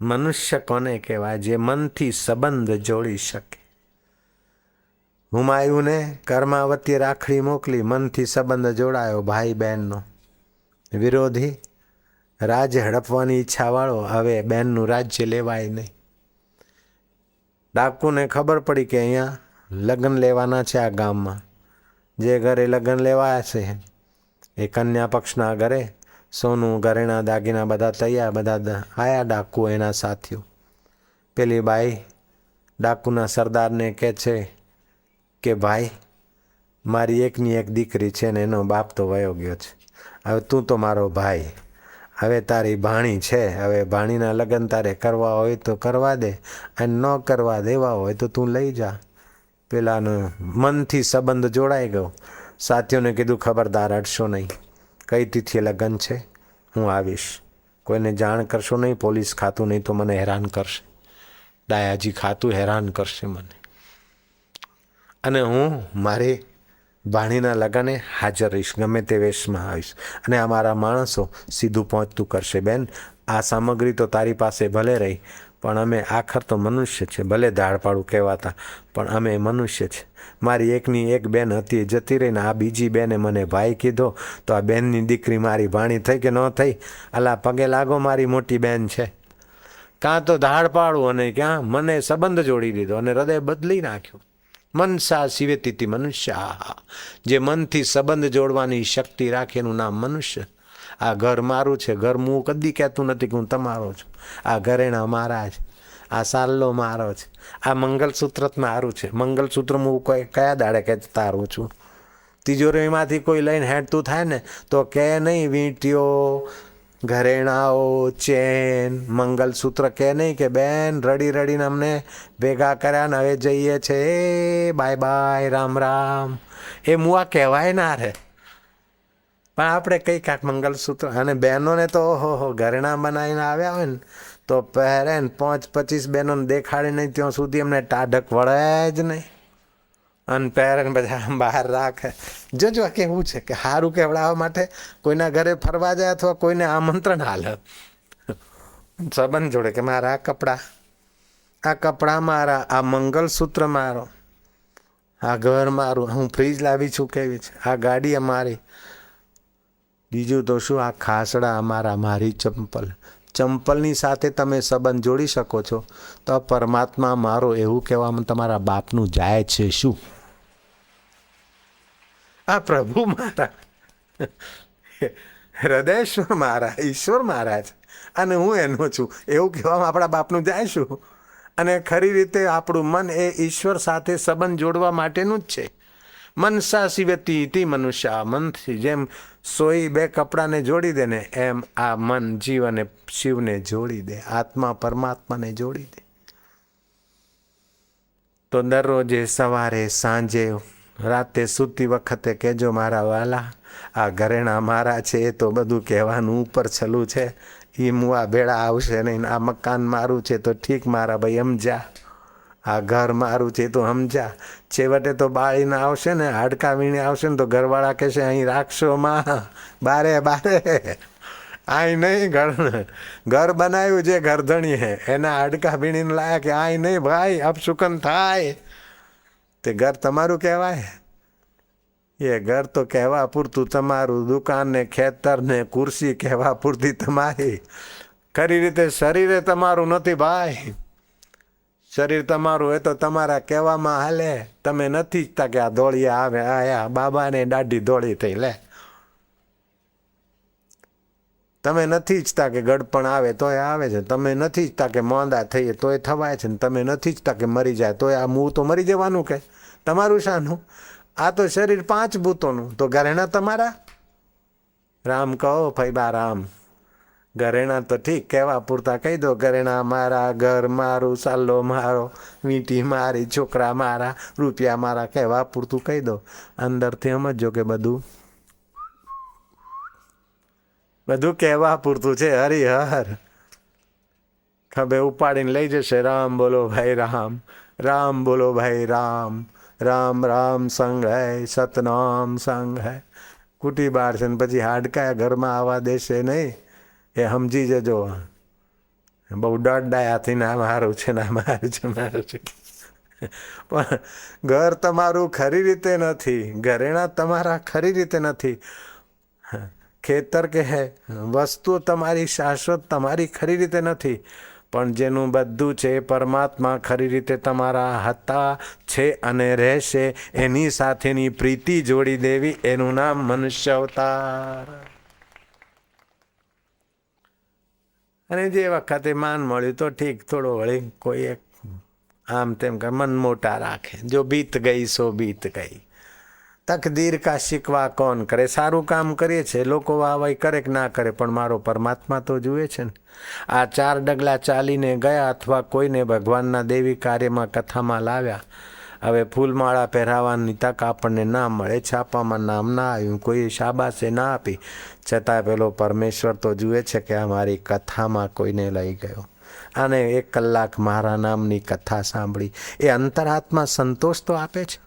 મનુષ્ય કોને કહેવાય? જે મનથી સંબંધ જોડી શકે. હુમાયુને કર્માવતી રાખડી મોકલી, મનથી સંબંધ જોડાયો ભાઈ બહેનનો. વિરોધી રાજ્ય હડપવાની ઈચ્છાવાળો હવે બહેનનું રાજ્ય લેવાય નહીં. ડાકુને ખબર પડી કે અહીંયા લગ્ન લેવાના છે આ ગામમાં. જે ઘરે લગ્ન લેવાયા છે એ કન્યા પક્ષના ઘરે સોનું ઘરેણા દાગીના બધા તૈયાર, બધા આયા ડાકુ એના સાથીઓ. પેલી બાઈ ડાકુના સરદારને કહે છે કે ભાઈ મારી એકની એક દીકરી છે ને એનો બાપ તો વયો ગયો છે. હવે તું તો મારો ભાઈ, હવે તારી ભાણી છે, હવે ભાણીના લગ્ન તારે કરવા હોય તો કરવા દે, અને ન કરવા દેવા હોય તો તું લઈ જા. પેલાનો મનથી સંબંધ જોડાઈ ગયો. સાથીઓને કીધું ખબરદાર અડશો નહીં, કઈ તિથિએ લગ્ન છે હું આવીશ, કોઈને જાણ કરશો નહીં, પોલીસ ખાતું નહીં તો મને હેરાન કરશે, ડાયાજી ખાતું હેરાન કરશે મને, અને હું મારી ભાણીના લગ્ને હાજર રહીશ, ગમે તે વેશમાં આવીશ, અને અમારા માણસો સીધું પહોંચતું કરશે. બેન આ સામગ્રી તો તારી પાસે ભલે રહી, પણ અમે આખર તો મનુષ્ય છે, ભલે ધાડપાડું કહેવાતા પણ અમે મનુષ્ય છે. મારી એકની એક બેન હતી જતી રહીને આ બીજી બેને મને ભાઈ કીધો, તો આ બેનની દીકરી મારી ભાણી થઈ કે ન થઈ? અલા પગે લાગો, મારી મોટી બેન છે. કાં તો ધાડપાડું અને ક્યાં મને સંબંધ જોડી દીધો અને હૃદય બદલી નાખ્યું. મનસા શિવેતી મનુષ્ય. જે મનથી સંબંધ જોડવાની શક્તિ રાખે એનું નામ મનુષ્ય. આ ઘર મારું છે, ઘર હું કદી કહેતું નથી કે હું તમારો છું. આ ઘરેણા મારા છે, આ સાલ્લો મારો છે, આ મંગલસૂત્ર મારું છે. મંગલસૂત્ર હું કોઈ કયા દાડે કે તારું છું? તિજોરીમાંથી કોઈ લઈને હેઠતું થાય ને તો કે નહીં વીંટીઓ, ઘરેણાઓ, ચેન, મંગલસૂત્ર કે નહીં કે બેન રડી રડીને અમને ભેગા કર્યા ને હવે જઈએ છે, એ બાય બાય, રામ રામ. એ મુઆ કહેવાય ના રે, પણ આપણે કઈ કાંક મંગલસૂત્ર. અને બહેનોને તો ઓહો ઘરેણા બનાવીને આવ્યા હોય ને તો પહેરે ને 25 બહેનોને દેખાડે નહીં ત્યાં સુધી એમને ટાઢક વળે જ નહીં, અને પહેરે ને બધા બહાર રાખે. જોજો કેવું છે કે સારું કહેવડાવવા માટે કોઈના ઘરે ફરવા જાય અથવા કોઈને આમંત્રણ હાલે, સંબંધ જોડે કે મારા આ કપડાં મારા, આ મંગલસૂત્ર મારો, આ ઘર મારું, હું ફ્રીજ લાવી છું કેવી છે, આ ગાડી અમારી, બીજું તો શું આ ખાસડા અમારા, મારી ચંપલની સાથે તમે સંબંધ જોડી શકો છો તો પરમાત્મા મારો એવું કહેવામાં તમારા બાપનું જાય છે શું? આ પ્રભુ મારા, હૃદયેશ્વર મારા, ઈશ્વર મારા છે અને હું એનો છું એવું કહેવામાં આપણા બાપનું જાય શું? અને ખરી રીતે આપણું મન એ ઈશ્વર સાથે સંબંધ જોડવા માટેનું જ છે. મનસા શિવતી ઇતિ મનુષ્ય. મનથી જેમ સોઈ બે કપડાને જોડી દે ને એમ આ મન જીવ અને શિવને જોડી દે, આત્મા પરમાત્માને જોડી દે. તો દરરોજે સવારે સાંજે રાતે સૂતી વખતે કહેજો મારા વાલા આ ઘરેણા મારા છે, એ તો બધું કહેવાનું ઉપર છલું છે, એ મુઆ ભેળા આવશે નહીં. આ મકાન મારું છે તો ઠીક મારા ભાઈ સમજા, આ ઘર મારું છે તો સમજા. છેવટે તો બાળીને આવશે ને, હાડકા વીણે આવશે ને તો ઘરવાળા કહેશે અહીં રાખશો માં, બારે બારે આય નહીં. ઘર બનાવ્યું જે ઘરધણી હે એના હાડકા વીણીને લાયા કે આય નહીં ભાઈ અપશુકન થાય, તે ઘર તમારું કહેવાય? એ ઘર તો કહેવા પૂરતું તમારું, દુકાન ને ખેતર ને ખુરશી કહેવા પૂરતી તમારી. ખરી રીતે શરીરે તમારું નથી ભાઈ, શરીર તમારું એ તો તમારા કહેવામાં હાલે. તમે નથી ઈચ્છતા કે આ ધોળિયા આવે, આયા બાબાને દાઢી ધોળી થઈ લે. તમે નથી ઈચ્છતા કે ગડપણ આવે તોય આવે છે, તમે નથી ઈચ્છતા કે મોંદા થઈએ તોય થવાય છે, તમે નથી ઈચ્છતા કે મરી જાય તોય આ મું તો મરી જવાનું કે તમારું શાનું? આ તો શરીર 5 ભૂતોનું, તો ઘરેણા તમારા. રામ કહો ફૈબા રામ, ઘરેણા તો ઠીક કહેવા પૂરતા કહી દો, ઘરેણા મારા, ઘર મારું, સાલ્લો મારો, વીંટી મારી, છોકરા મારા, રૂપિયા મારા, કહેવા પૂરતું કહી દો. અંદરથી સમજો કે બધું કહેવા પૂરતું છે. હરિહર ખભે ઉપાડીને લઈ જશે. રામ બોલો ભાઈ રામ, રામ બોલો ભાઈ રામ, રામ રામ સંગ હૈ, સતનામ સંગ હૈ. કુટી બાળશે ને પછી હાડકા ઘરમાં આવવા દેશે નહીં, એ સમજી જજો. બહુ દોડાયાથી ના મારું છે ના મારું છે મારું છે. પણ ઘર તમારું ખરી રીતે નથી, ઘરેણા તમારા ખરી રીતે નથી, ખેતર કે હે વસ્તુ તમારી શાશ્વત તમારી ખરી રીતે નથી, પણ જેનું બધું છે પરમાત્મા ખરી રીતે તમારા હતા છે અને રહેશે, એની સાથેની પ્રીતિ જોડી દેવી, એનું નામ મનુષ્ય અવતાર. અને જે વખતે માન મળ્યું તો ઠીક, થોડો વળી કોઈ એક આમ તેમ કે મન મોટા રાખે, જો બીત ગઈ સો બીત ગઈ, તકદીર કા શિકવા કોણ કરે. સારું કામ કરીએ છે, લોકો વાહ કરે કે ના કરે, પણ મારો પરમાત્મા તો જુએ છે ને. આ 4 ડગલા ચાલીને ગયા અથવા કોઈને ભગવાનના દેવી કાર્યમાં કથામાં લાવ્યા, હવે ફૂલમાળા પહેરાવાની તક આપણને ના મળે, છાપામાં નામ ના આવ્યું, કોઈ શાબાશે ના આપી, છતાં પેલો પરમેશ્વર તો જુએ છે કે આ મારી કથામાં કોઈને લઈ ગયો, અને 1 કલાક મારા નામની કથા સાંભળી, એ અંતરાત્મા સંતોષ તો આપે છે.